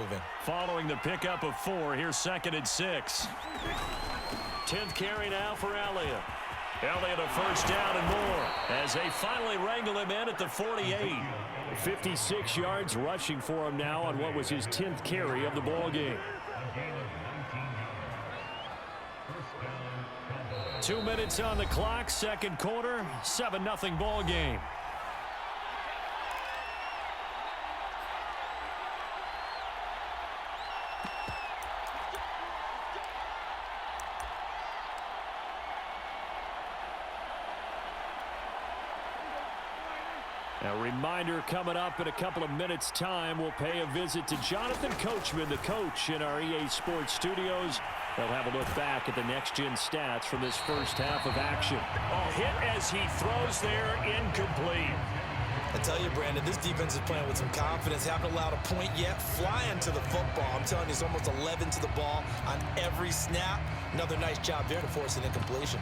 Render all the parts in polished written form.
moving. Following the pickup of 4, here's 2nd and 6. 10th carry now for Elliott. Elliott a first down and more as they finally wrangle him in at the 48. 56 yards rushing for him now on what was his 10th carry of the ball game. 2 minutes on the clock, second quarter, 7-0 ball game. A reminder coming up in a couple of minutes' time. We'll pay a visit to Jonathan Coachman, the coach in our EA Sports studios. They'll have a look back at the next-gen stats from this first half of action. Oh, hit as he throws there, incomplete. I tell you, Brandon, this defense is playing with some confidence. Haven't allowed a point yet. Flying to the football. I'm telling you, it's almost 11 to the ball on every snap. Another nice job there to force an incompletion.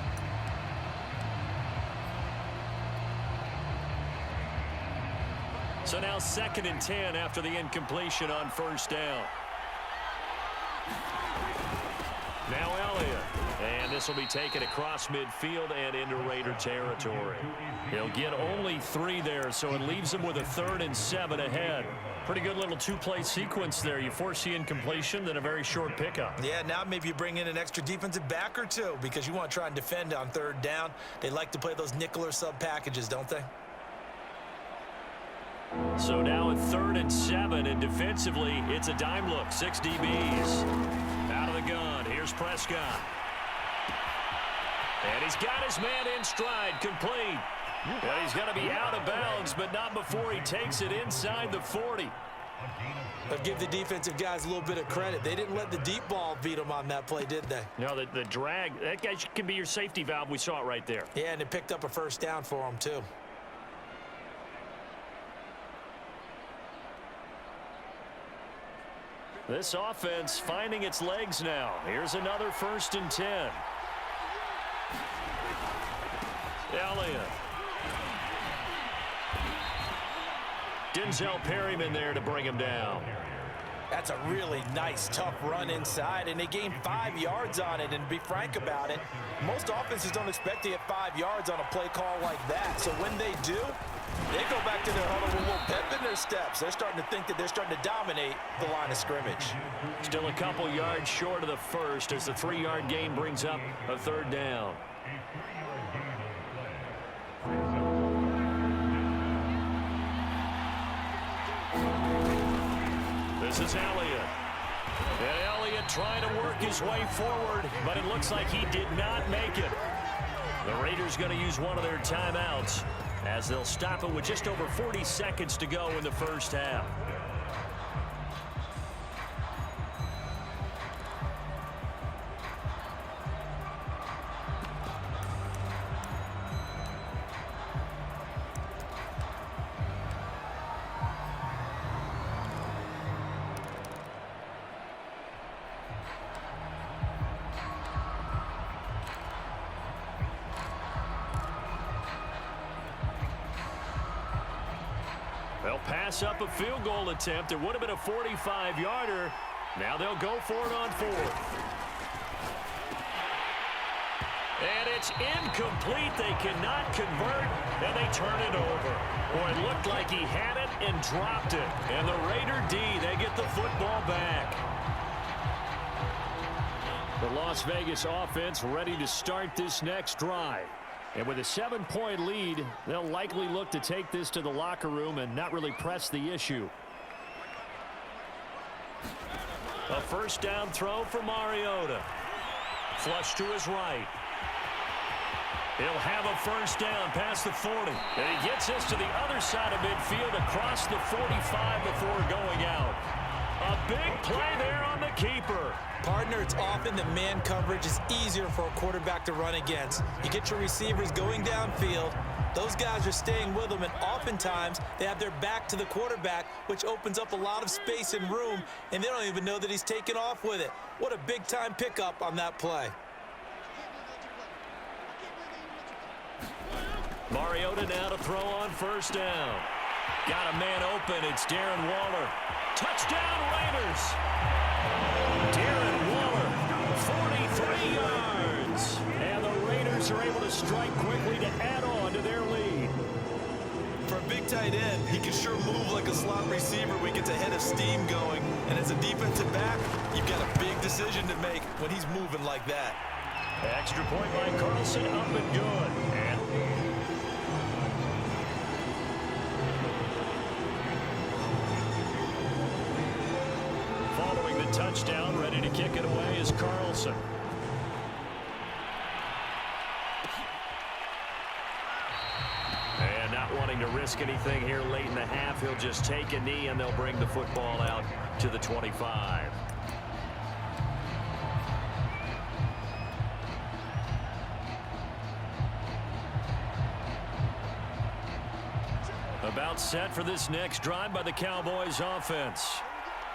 So now 2nd and 10 after the incompletion on first down. Now Elliott. And this will be taken across midfield and into Raider territory. He'll get only 3 there, so it leaves him with a 3rd and 7 ahead. Pretty good little 2-play sequence there. You force the incompletion, then a very short pickup. Yeah, now maybe you bring in an extra defensive back or 2 because you want to try and defend on 3rd down. They like to play those nickel or sub packages, don't they? So now a 3rd and 7, and defensively, it's a dime look. 6 DBs. Out of the gun, here's Prescott. And he's got his man in stride, complete. Well, he's going to be out of bounds, but not before he takes it inside the 40. But give the defensive guys a little bit of credit. They didn't let the deep ball beat them on that play, did they? No, the drag, that guy can be your safety valve. We saw it right there. Yeah, and it picked up a first down for him, too. This offense finding its legs now. Here's another 1st and 10. Elliott. Denzel Perryman there to bring him down. That's a really nice, tough run inside, and they gained 5 yards on it. And to be frank about it, most offenses don't expect to get 5 yards on a play call like that. So when they do, they go back to their huddle with a little pep in their steps. They're starting to think that they're starting to dominate the line of scrimmage. Still a couple yards short of the first as the 3-yard gain brings up a 3rd down. This is Elliott. And Elliott trying to work his way forward, but it looks like he did not make it. The Raiders going to use one of their timeouts as they'll stop it with just over 40 seconds to go in the first half. They'll pass up a field goal attempt. It would have been a 45-yarder. Now they'll go for it on 4th. And it's incomplete. They cannot convert, and they turn it over. Boy, it looked like he had it and dropped it. And the Raider D, they get the football back. The Las Vegas offense ready to start this next drive. And with a 7-point lead, they'll likely look to take this to the locker room and not really press the issue. A first down throw for Mariota. Flush to his right. He'll have a first down past the 40. And he gets us to the other side of midfield across the 45 before going out. A big play there on the keeper. Partner, it's often that man coverage is easier for a quarterback to run against. You get your receivers going downfield. Those guys are staying with them, and oftentimes they have their back to the quarterback, which opens up a lot of space and room, and they don't even know that he's taken off with it. What a big-time pickup on that play. Mariota now to throw on first down. Got a man open. It's Darren Waller. Touchdown, Raiders. tight end, he can sure move like a slot receiver when he gets a head of steam going. And as a defensive back, you've got a big decision to make when he's moving like that. Extra point by Carlson, up and good. And following the touchdown, ready to kick it away is Carlson. And not wanting to risk anything here late in the half, he'll just take a knee and they'll bring the football out to the 25. About set for this next drive by the Cowboys offense.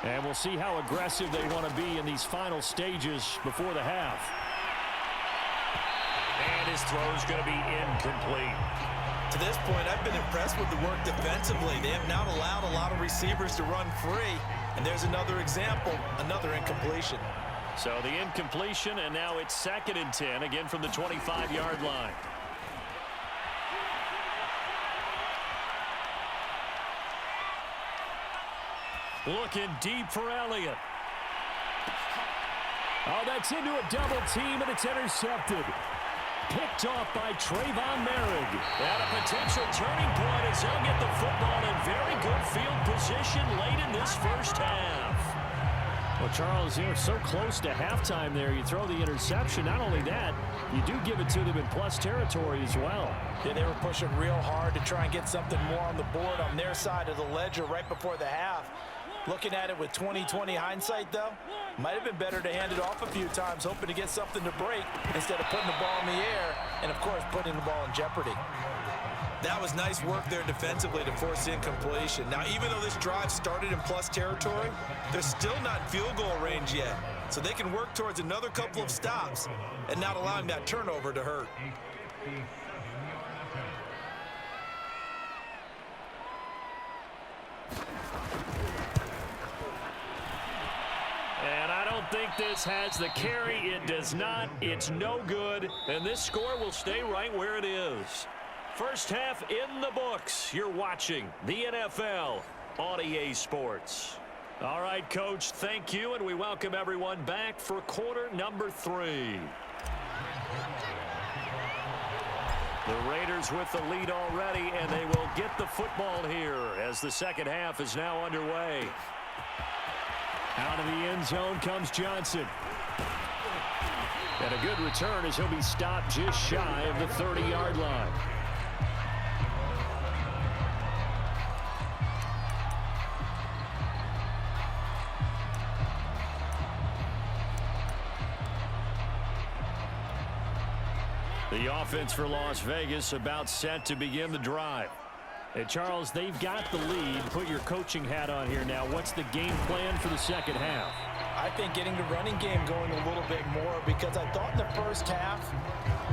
And we'll see how aggressive they want to be in these final stages before the half. And his throw's going to be incomplete. To this point, I've been impressed with the work defensively. They have not allowed a lot of receivers to run free. And there's another example, another incompletion. So the incompletion, and now it's 2nd and 10, again from the 25-yard line. Looking deep for Elliott. Oh, that's into a double team, and it's intercepted. Picked off by Trayvon Merrick. And a potential turning point as he'll get the football in very good field position late in this first half. Well, Charles, you're so close to halftime there. You throw the interception. Not only that, you do give it to them in plus territory as well. Yeah, they were pushing real hard to try and get something more on the board on their side of the ledger right before the half. Looking at it with 20/20 hindsight, though, might have been better to hand it off a few times, hoping to get something to break instead of putting the ball in the air and, of course, putting the ball in jeopardy. That was nice work there defensively to force incompletion. Now, even though this drive started in plus territory, they're still not in field goal range yet. So they can work towards another couple of stops and not allowing that turnover to hurt. And I don't think this has the carry. It does not. It's no good. And this score will stay right where it is. First half in the books. You're watching the NFL on EA Sports. All right, Coach, thank you. And we welcome everyone back for quarter number 3. The Raiders with the lead already, and they will get the football here as the second half is now underway. Out of the end zone comes Johnson. And a good return as he'll be stopped just shy of the 30-yard line. The offense for Las Vegas about set to begin the drive. Hey, Charles, they've got the lead. Put your coaching hat on here now. What's the game plan for the second half? I think getting the running game going a little bit more, because I thought in the first half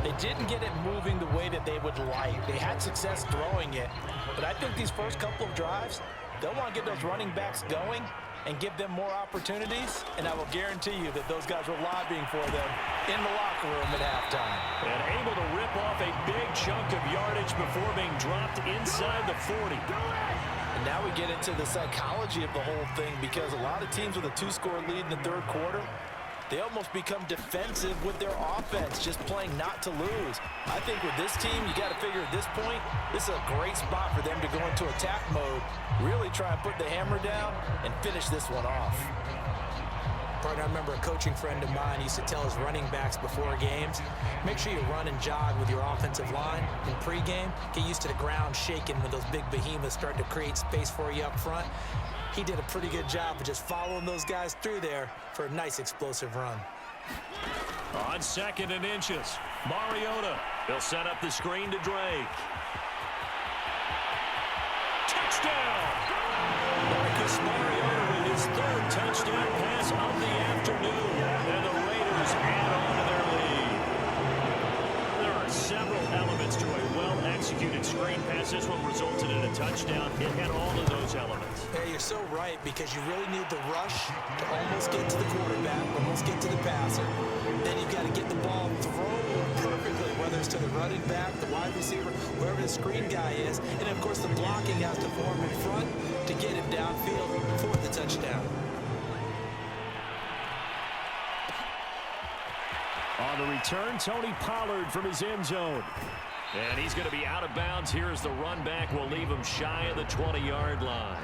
they didn't get it moving the way that they would like. They had success throwing it, but I think these first couple of drives, they'll want to get those running backs going and give them more opportunities, and I will guarantee you that those guys were lobbying for them in the locker room at halftime. And able to rip off a big chunk of yardage before being dropped inside the 40. And now we get into the psychology of the whole thing, because a lot of teams with a 2-score lead in the third quarter, they almost become defensive with their offense, just playing not to lose. I think with this team, you got to figure at this point, this is a great spot for them to go into attack mode, really try and put the hammer down and finish this one off. Partner, I remember a coaching friend of mine used to tell his running backs before games, make sure you run and jog with your offensive line in pregame. Get used to the ground shaking when those big behemoths start to create space for you up front. He did a pretty good job of just following those guys through there for a nice explosive run. On 2nd and inches, Mariota. He'll set up the screen to Drake. Touchdown! Marcus Mariota with his 3rd touchdown pass of the afternoon. And the Raiders add on to their lead. There are several elements to a well-executed screen pass. This one resulted in a touchdown. It had all of those elements. Yeah, you're so right, because you really need the rush to almost get to the quarterback, almost get to the passer. Then you've got to get the ball thrown perfectly, whether it's to the running back, the wide receiver, wherever the screen guy is. And, of course, the blocking has to form in front to get him downfield for the touchdown. On the return, Tony Pollard from his end zone. And he's going to be out of bounds here as the run back will leave him shy of the 20-yard line.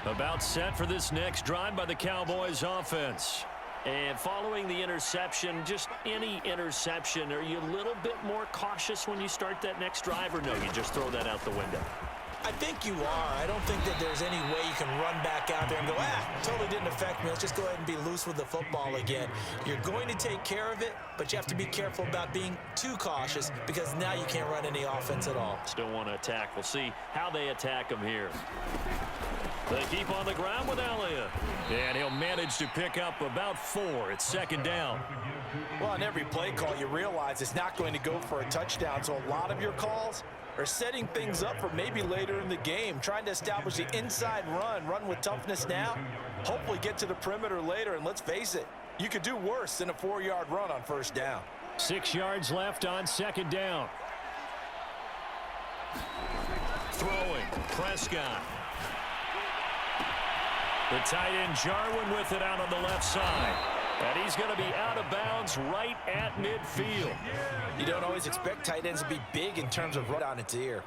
About set for this next drive by the Cowboys offense. And following the interception, just any interception, are you a little bit more cautious when you start that next drive, or no, you just throw that out the window? I think you are. I don't think that there's any way you can run back out there and go, totally didn't affect me. Let's just go ahead and be loose with the football again. You're going to take care of it, but you have to be careful about being too cautious, because now you can't run any offense at all. Still want to attack. We'll see how they attack him here. They keep on the ground with Elliott. And he'll manage to pick up about 4. It's second down. Well, on every play call, you realize it's not going to go for a touchdown. So a lot of your calls are setting things up for maybe later in the game, trying to establish the inside run with toughness now, hopefully get to the perimeter later. And let's face it, you could do worse than a 4-yard run on first down. 6 yards left on second down. Throwing, Prescott. The tight end Jarwin with it out on the left side. And he's going to be out of bounds right at midfield. You don't always expect tight ends to be big in terms of run on its ear.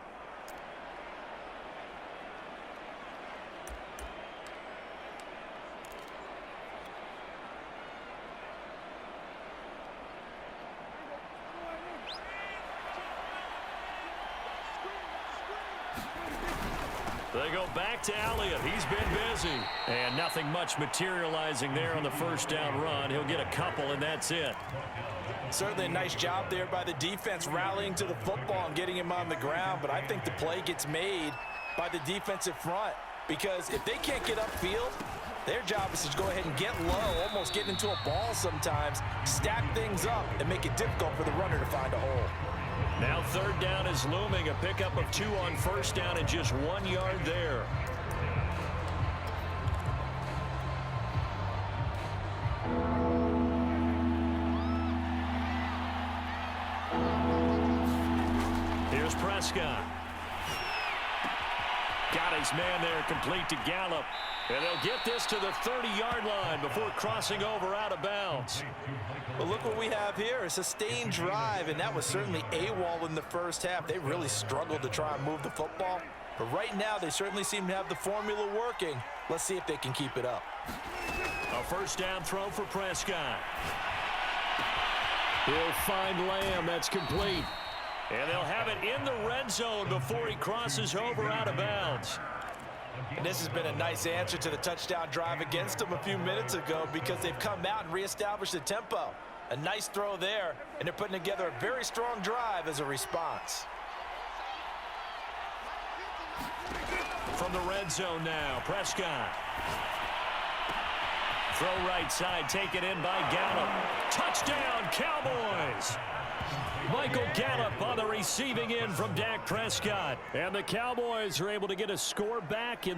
They go back to Elliott. He's been busy. And nothing much materializing there on the first down run. He'll get a couple, and that's it. Certainly a nice job there by the defense rallying to the football and getting him on the ground. But I think the play gets made by the defensive front, because if they can't get upfield, their job is to go ahead and get low, almost get into a ball sometimes, stack things up, and make it difficult for the runner to find a hole. Now third down is looming. A pickup of 2 on first down and just 1 yard there. Here's Prescott. Got his man there, complete to Gallup. And they'll get this to the 30-yard line before crossing over out of bounds. Well, look what we have here, a sustained drive, and that was certainly AWOL in the first half. They really struggled to try and move the football, but right now they certainly seem to have the formula working. Let's see if they can keep it up. A first down throw for Prescott. He'll find Lamb. That's complete. And they'll have it in the red zone before he crosses over out of bounds. And this has been a nice answer to the touchdown drive against them a few minutes ago, because they've come out and reestablished the tempo. A nice throw there, and they're putting together a very strong drive as a response. From the red zone now, Prescott. Throw right side, taken in by Gallup. Touchdown, Cowboys! Michael Gallup on the receiving end from Dak Prescott. And the Cowboys are able to get a score back in